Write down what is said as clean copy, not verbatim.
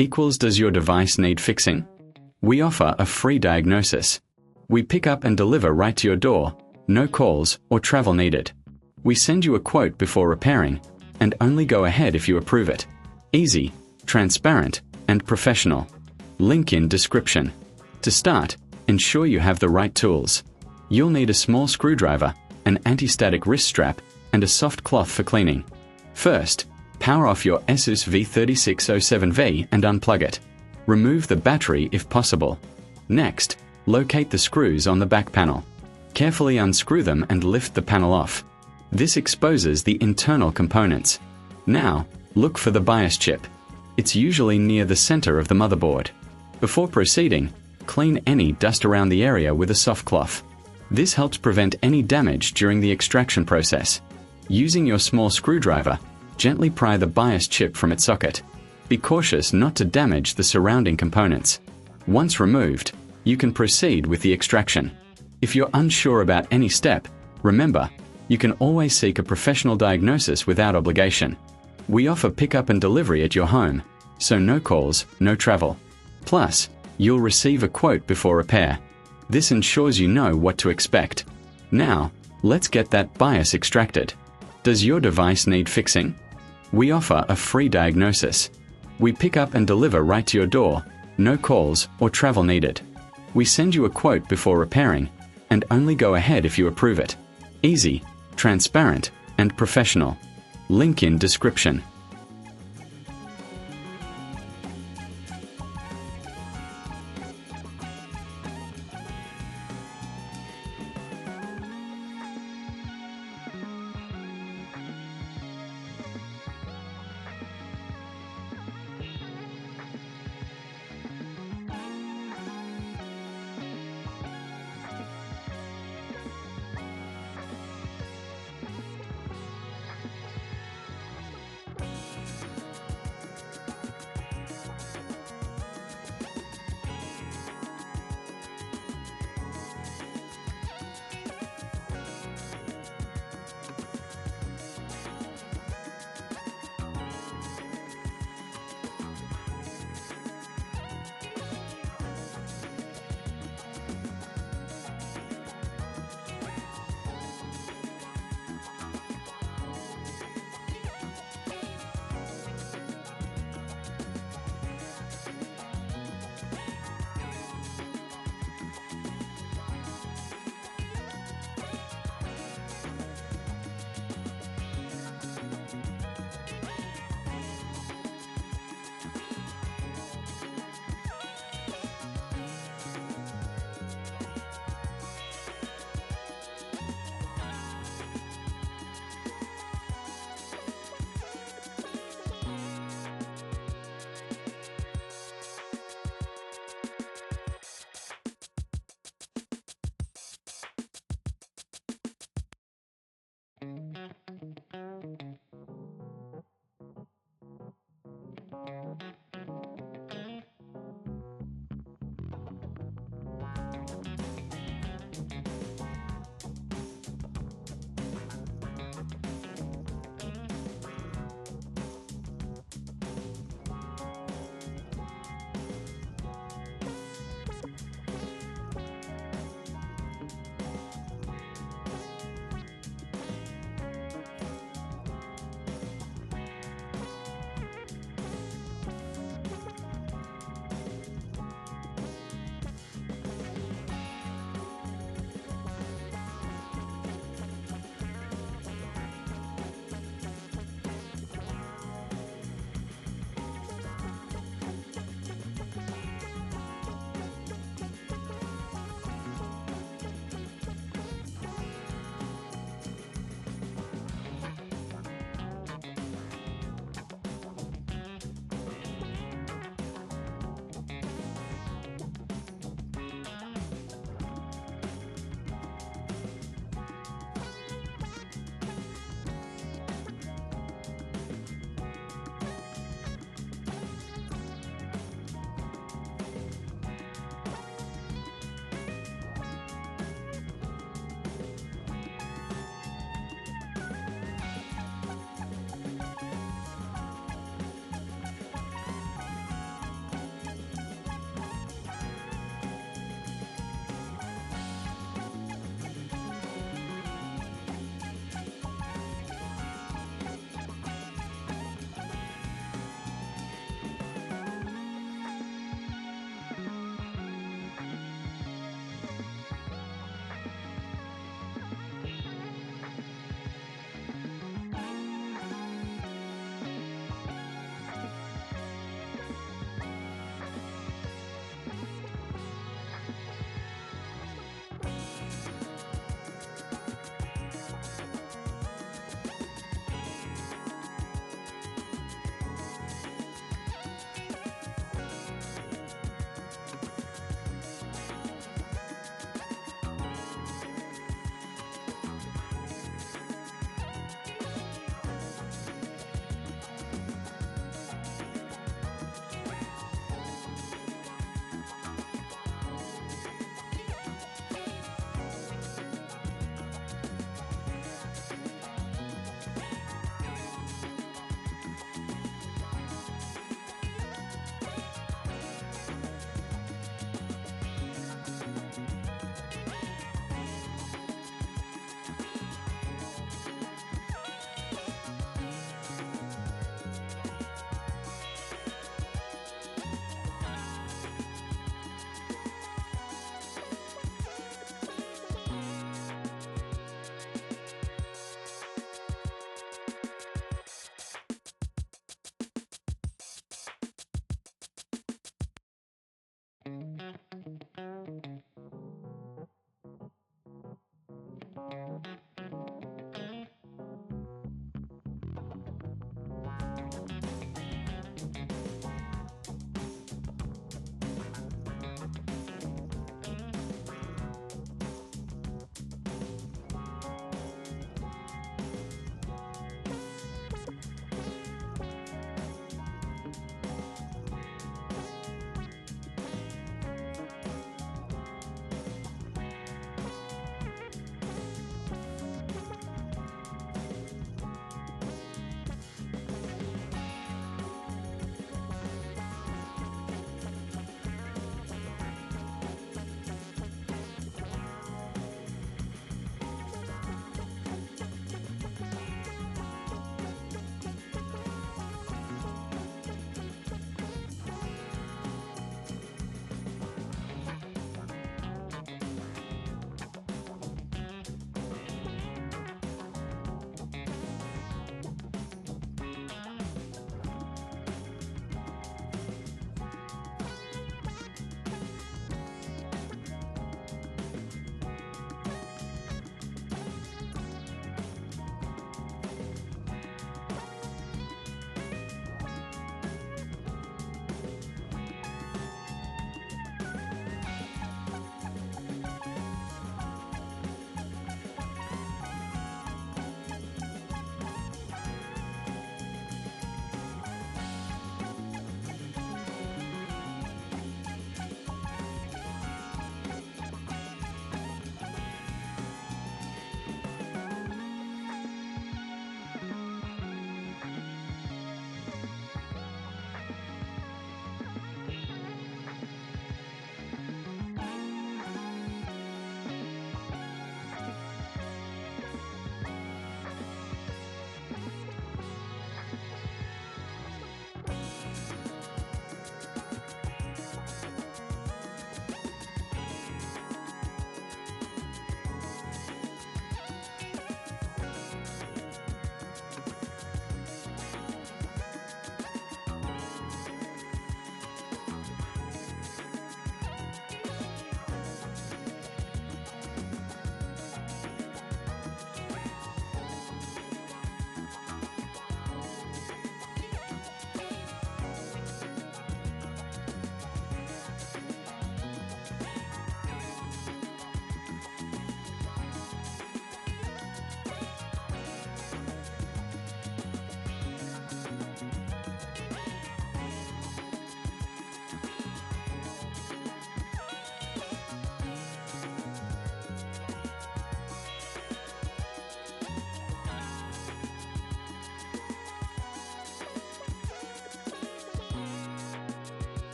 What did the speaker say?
equals does your device need fixing? We offer a free diagnosis. We pick up and deliver right to your door, no calls or travel needed. We send you a quote before repairing, and only go ahead if you approve it. Easy, transparent, and professional. Link in description. To start, ensure you have the right tools. You'll need a small screwdriver, an anti-static wrist strap, and a soft cloth for cleaning. First, power off your Asus V3607V and unplug it. Remove the battery if possible. Next, locate the screws on the back panel. Carefully unscrew them and lift the panel off. This exposes the internal components. Now, look for the BIOS chip. It's usually near the center of the motherboard. Before proceeding, clean any dust around the area with a soft cloth. This helps prevent any damage during the extraction process. Using your small screwdriver, gently pry the BIOS chip from its socket. Be cautious not to damage the surrounding components. Once removed, you can proceed with the extraction. If you're unsure about any step, remember, you can always seek a professional diagnosis without obligation. We offer pickup and delivery at your home, so no calls, no travel. Plus, you'll receive a quote before repair. This ensures you know what to expect. Now, let's get that BIOS extracted. Does your device need fixing? We offer a free diagnosis. We pick up and deliver right to your door, no calls or travel needed. We send you a quote before repairing, and only go ahead if you approve it. Easy, transparent, and professional. Link in description.